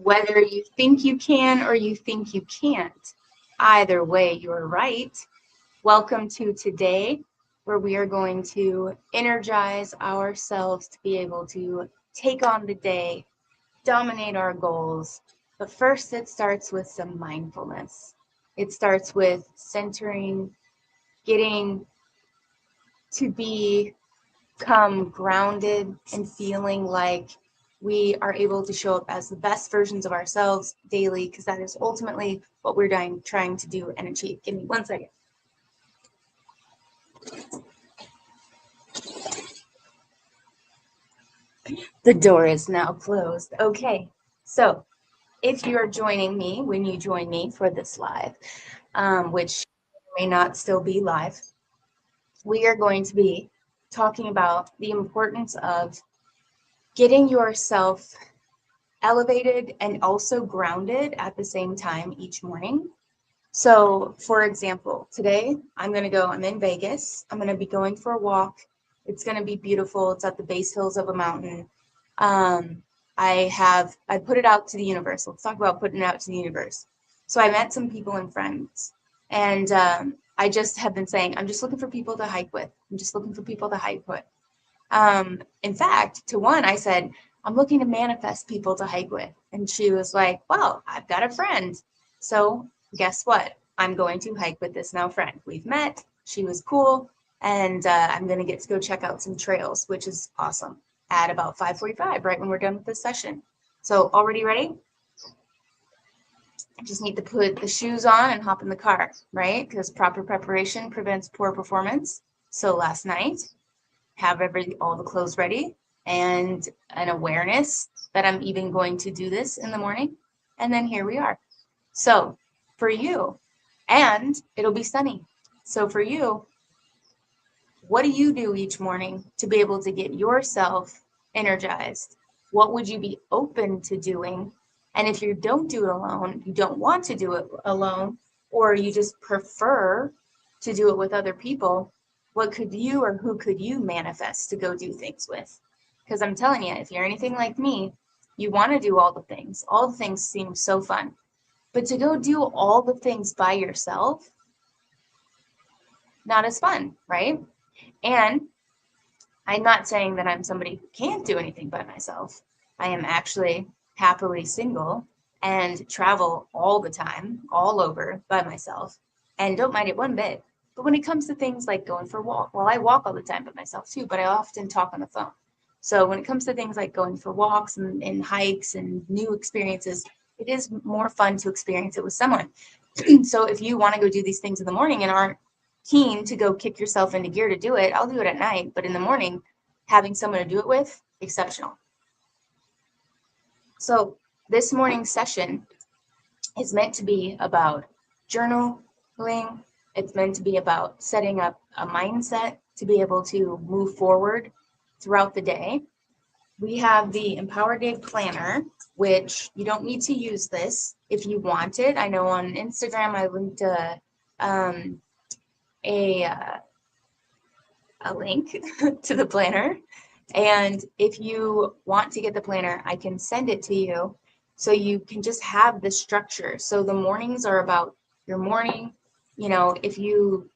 Whether you think you can or you think you can't, either way, you're right. Welcome to today, where we are going to energize ourselves to be able to take on the day, dominate our goals. But first, it starts with some mindfulness. It starts with centering, getting to become grounded and feeling like we are able to show up as the best versions of ourselves daily, because that is ultimately what we're trying to do and achieve. Give me 1 second. The door is now closed. Okay, so if you're joining me when you join me for this live, which may not still be live, we are going to be talking about the importance of getting yourself elevated and also grounded at the same time each morning. So, for example, today I'm in Vegas. I'm going to be going for a walk. It's going to be beautiful. It's at the base hills of a mountain. I put it out to the universe. Let's talk about putting it out to the universe. So I met some people and friends, and I just have been saying, I'm just looking for people to hike with. I'm just looking for people to hike with. In fact, to one, I said, I'm looking to manifest people to hike with. And she was like, well, I've got a friend. So guess what? I'm going to hike with this now friend. We've met. She was cool. And I'm going to get to go check out some trails, which is awesome, at about 5:45, right when we're done with this session. So already ready? I just need to put the shoes on and hop in the car, right? Because proper preparation prevents poor performance. So last night, have all the clothes ready and an awareness that I'm even going to do this in the morning. And then here we are. So for you, and it'll be sunny. So for you, what do you do each morning to be able to get yourself energized? What would you be open to doing? And if you don't do it alone, you don't want to do it alone, or you just prefer to do it with other people, what could you or who could you manifest to go do things with? Because I'm telling you, if you're anything like me, you want to do all the things. All the things seem so fun. But to go do all the things by yourself, not as fun, right? And I'm not saying that I'm somebody who can't do anything by myself. I am actually happily single and travel all the time, all over by myself, and don't mind it one bit. But when it comes to things like going for a walk, well, I walk all the time by myself too, but I often talk on the phone. So when it comes to things like going for walks and hikes and new experiences, it is more fun to experience it with someone. So if you want to go do these things in the morning and aren't keen to go kick yourself into gear to do it, I'll do it at night. But in the morning, having someone to do it with, exceptional. So this morning's session is meant to be about journaling. It's meant to be about setting up a mindset to be able to move forward throughout the day. We have the Empower Day Planner, which you don't need to use this if you want it. I know on Instagram I linked a link to the planner. And if you want to get the planner, I can send it to you so you can just have the structure. So the mornings are about your morning. You know, if you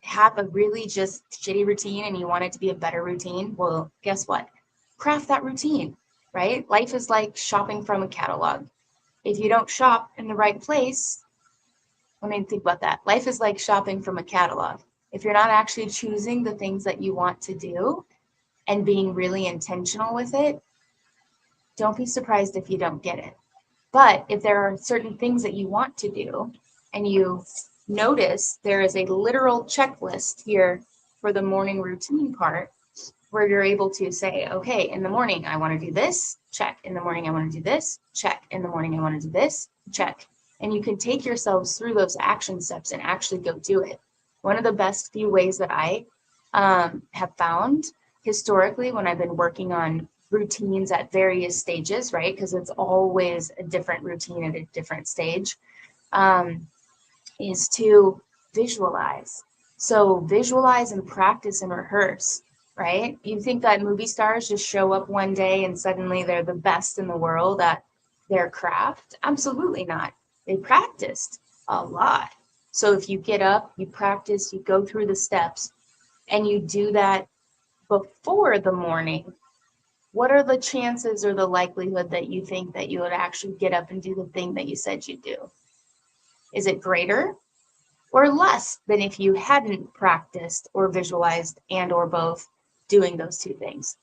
have a really just shitty routine and you want it to be a better routine, well, guess what? Craft that routine, right? Life is like shopping from a catalog. If you don't shop in the right place, let me think about that. Life is like shopping from a catalog. If you're not actually choosing the things that you want to do and being really intentional with it, don't be surprised if you don't get it. But if there are certain things that you want to do and you notice there is a literal checklist here for the morning routine part where you're able to say, okay, in the morning, I want to do this, check. In the morning, I want to do this, check. In the morning, I want to do this, check. And you can take yourselves through those action steps and actually go do it. One of the best few ways that I have found historically when I've been working on routines at various stages, right? Because it's always a different routine at a different stage, is to visualize. So visualize and practice and rehearse, right? You think that movie stars just show up one day and suddenly they're the best in the world at their craft? Absolutely not. They practiced a lot. So if you get up, you practice, you go through the steps, and you do that before the morning, what are the chances or the likelihood that you think that you would actually get up and do the thing that you said you'd do? Is it greater or less than if you hadn't practiced or visualized and or both doing those two things?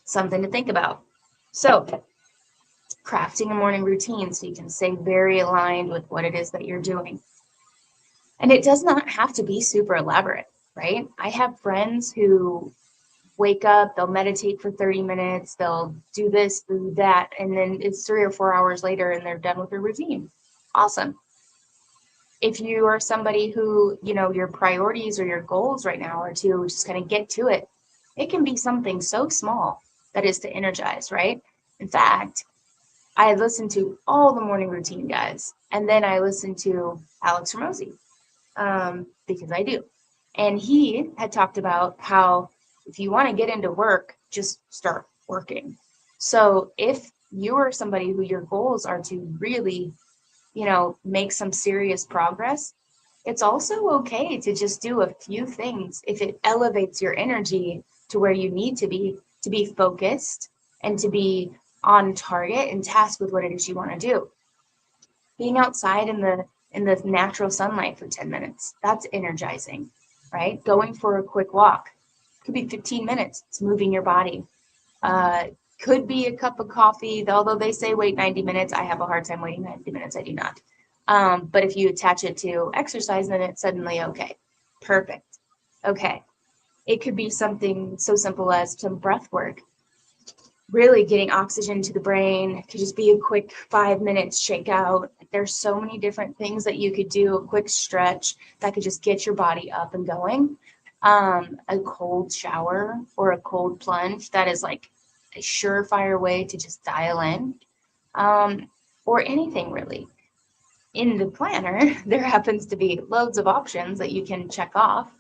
Something to think about. So crafting a morning routine so you can stay very aligned with what it is that you're doing. And it does not have to be super elaborate, right? I have friends who wake up, they'll meditate for 30 minutes, they'll do this, do that, and then it's 3 or 4 hours later and they're done with their routine. Awesome. If you are somebody who, your priorities or your goals right now are to just kind of get to it, it can be something so small that is to energize, right? In fact, I listened to all the morning routine guys, and then I listened to Alex Ramosi, because I do. And he had talked about how if you want to get into work, just start working. So if you are somebody who your goals are to really, make some serious progress, it's also okay to just do a few things if it elevates your energy to where you need to be focused and to be on target and tasked with what it is you want to do. Being outside in the natural sunlight for 10 minutes, that's energizing, right? Going for a quick walk, could be 15 minutes, it's moving your body. Could be a cup of coffee, although they say wait 90 minutes. I have a hard time waiting 90 minutes, I do not. But if you attach it to exercise, then it's suddenly okay. Perfect. Okay. It could be something so simple as some breath work. Really getting oxygen to the brain. It could just be a quick 5 minutes shake out. There's so many different things that you could do. A quick stretch that could just get your body up and going. A cold shower or a cold plunge, that is like a surefire way to just dial in. Or anything really. In the planner, there happens to be loads of options that you can check off,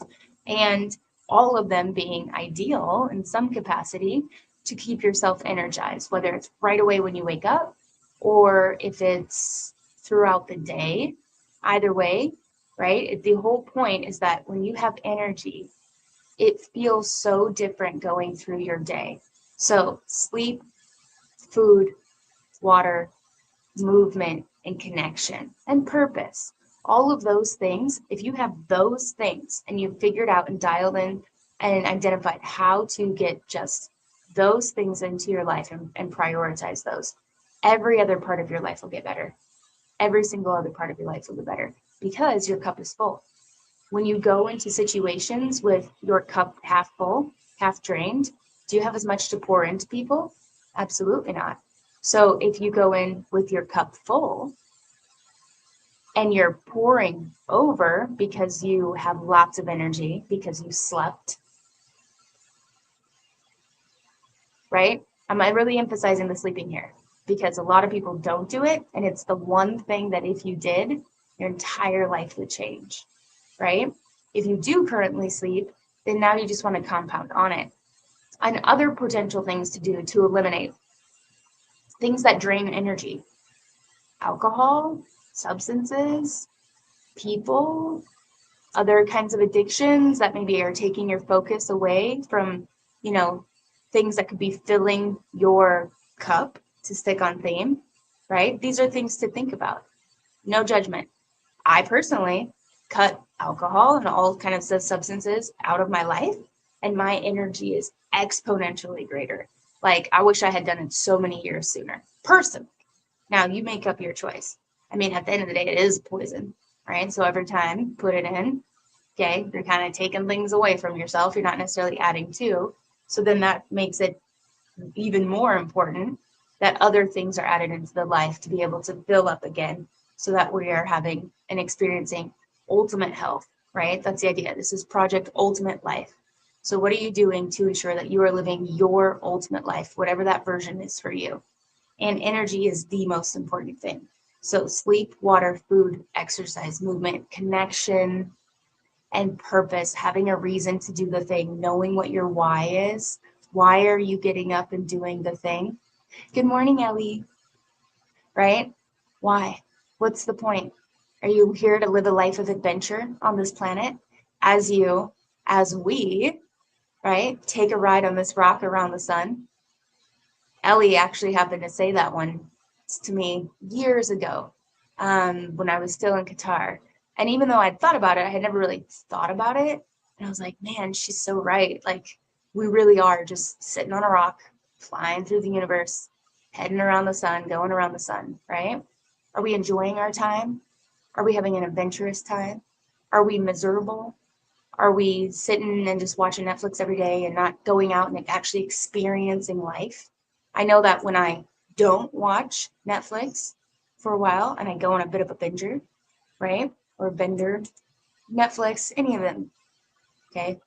and all of them being ideal in some capacity to keep yourself energized, whether it's right away when you wake up or if it's throughout the day. Either way, right? The whole point is that when you have energy, it feels so different going through your day. So sleep, food, water, movement, and connection, and purpose. All of those things, if you have those things and you've figured out and dialed in and identified how to get just those things into your life and prioritize those, every other part of your life will get better. Every single other part of your life will get better because your cup is full. When you go into situations with your cup half full, half drained, do you have as much to pour into people? Absolutely not. So if you go in with your cup full and you're pouring over because you have lots of energy, because you slept, right? I'm really emphasizing the sleeping here because a lot of people don't do it. And it's the one thing that if you did, your entire life would change, right? If you do currently sleep, then now you just want to compound on it. And other potential things to do to eliminate things that drain energy: alcohol, substances, people, other kinds of addictions that maybe are taking your focus away from, things that could be filling your cup, to stick on theme, right? These are things to think about. No judgment. I personally cut alcohol and all kinds of substances out of my life, and my energy is exponentially greater. Like, I wish I had done it so many years sooner. Personally. Now, you make up your choice. I mean, at the end of the day, it is poison, right? So every time, put it in, okay? You're kind of taking things away from yourself. You're not necessarily adding to. So then that makes it even more important that other things are added into the life to be able to fill up again so that we are having and experiencing ultimate health, right? That's the idea. This is Project Ultimate Life. So what are you doing to ensure that you are living your ultimate life, whatever that version is for you? And energy is the most important thing. So sleep, water, food, exercise, movement, connection, and purpose, having a reason to do the thing, knowing what your why is. Why are you getting up and doing the thing? Good morning, Ellie, right? Why? What's the point? Are you here to live a life of adventure on this planet as we, right, take a ride on this rock around the sun? Ellie actually happened to say that one to me years ago, when I was still in Qatar. And even though I'd thought about it, I had never really thought about it. And I was like, man, she's so right. Like, we really are just sitting on a rock, flying through the universe, heading around the sun, going around the sun, right? Are we enjoying our time? Are we having an adventurous time? Are we miserable? Are we sitting and just watching Netflix every day and not going out and actually experiencing life? I know that when I don't watch Netflix for a while and I go on a bit of a binger, right? Or bender, Netflix, any of them, okay?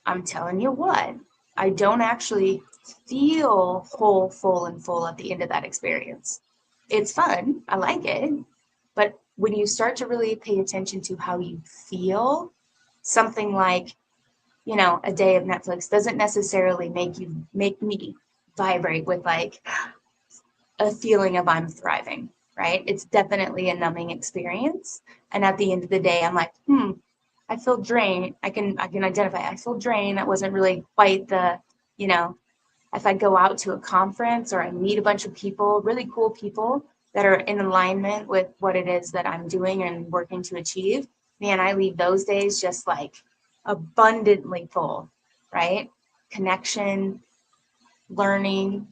I'm telling you what, I don't actually feel whole, full, and full at the end of that experience. It's fun, I like it, but when you start to really pay attention to how you feel, something like, a day of Netflix doesn't necessarily make me vibrate with like a feeling of I'm thriving, right? It's definitely a numbing experience. And at the end of the day, I'm like, I feel drained. I can identify. I feel drained. That wasn't really quite you know, if I go out to a conference or I meet a bunch of people, really cool people that are in alignment with what it is that I'm doing and working to achieve, man, I leave those days just like abundantly full, right? Connection, learning,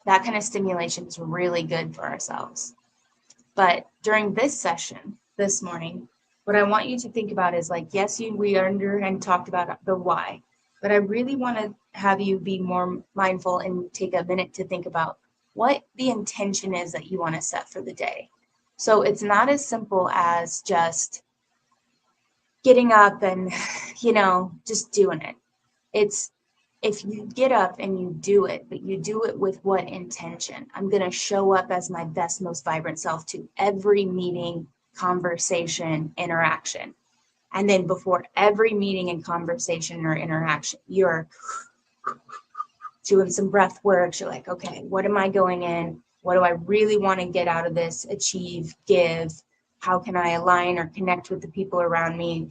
that kind of stimulation is really good for ourselves. But during this session this morning, what I want you to think about is like, yes, we under and talked about the why, but I really want to have you be more mindful and take a minute to think about what the intention is that you want to set for the day. So it's not as simple as just getting up and, just doing it. It's if you get up and you do it, but you do it with what intention? I'm going to show up as my best, most vibrant self to every meeting, conversation, interaction. And then before every meeting and conversation or interaction, you're doing some breath work. You're like, okay, what am I going in? What do I really want to get out of this, achieve, give? How can I align or connect with the people around me?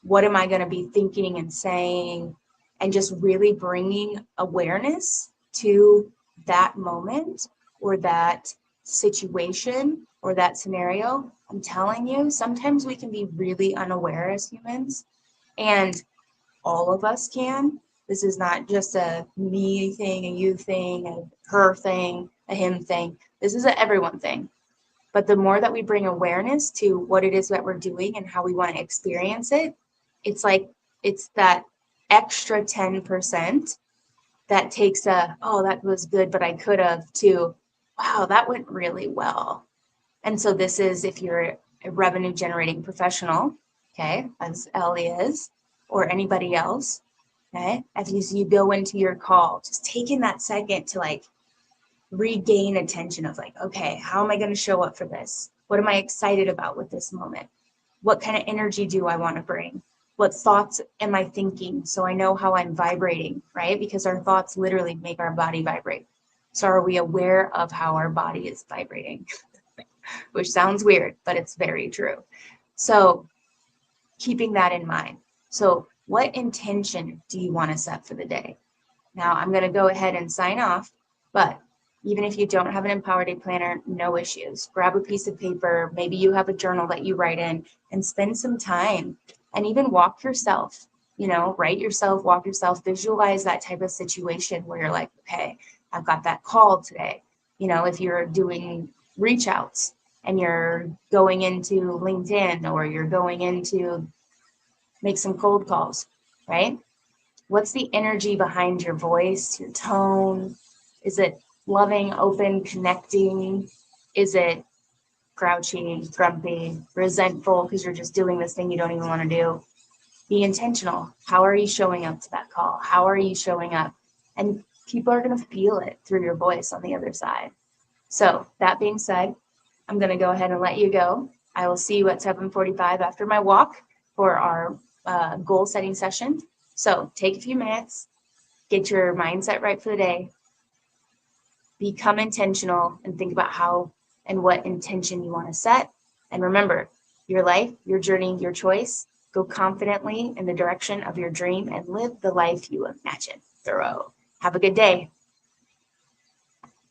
What am I going to be thinking and saying? And just really bringing awareness to that moment or that situation or that scenario. I'm telling you, sometimes we can be really unaware as humans, and all of us can. This is not just a me thing, a you thing, a her thing, a him thing. This is an everyone thing. But the more that we bring awareness to what it is that we're doing and how we want to experience it, it's that extra 10% that takes that was good, but I could have, to, wow, that went really well. And so this is if you're a revenue generating professional, okay, as Ellie is, or anybody else, okay, as you go into your call, just taking that second to like regain attention of like, okay, how am I going to show up for this? What am I excited about with this moment? What kind of energy do I want to bring? What thoughts am I thinking? So I know how I'm vibrating, right? Because our thoughts literally make our body vibrate. So are we aware of how our body is vibrating? Which sounds weird, but it's very true. So keeping that in mind. So what intention do you want to set for the day? Now I'm going to go ahead and sign off, but even if you don't have an Empower Day planner, no issues. Grab a piece of paper. Maybe you have a journal that you write in, and spend some time and even walk yourself, write yourself, walk yourself, visualize that type of situation where you're like, okay, I've got that call today. If you're doing reach outs and you're going into LinkedIn or you're going into make some cold calls, right? What's the energy behind your voice, your tone? Is it loving, open, connecting? Is it grouchy, grumpy, resentful because you're just doing this thing you don't even want to do? Be intentional. How are you showing up to that call? How are you showing up? And people are going to feel it through your voice on the other side. So that being said, I'm going to go ahead and let you go. I will see you at 7:45 after my walk for our goal setting session. So take a few minutes, get your mindset right for the day, become intentional and think about how and what intention you want to set. And remember, your life, your journey, your choice. Go confidently in the direction of your dream and live the life you imagine. Thoreau. Have a good day.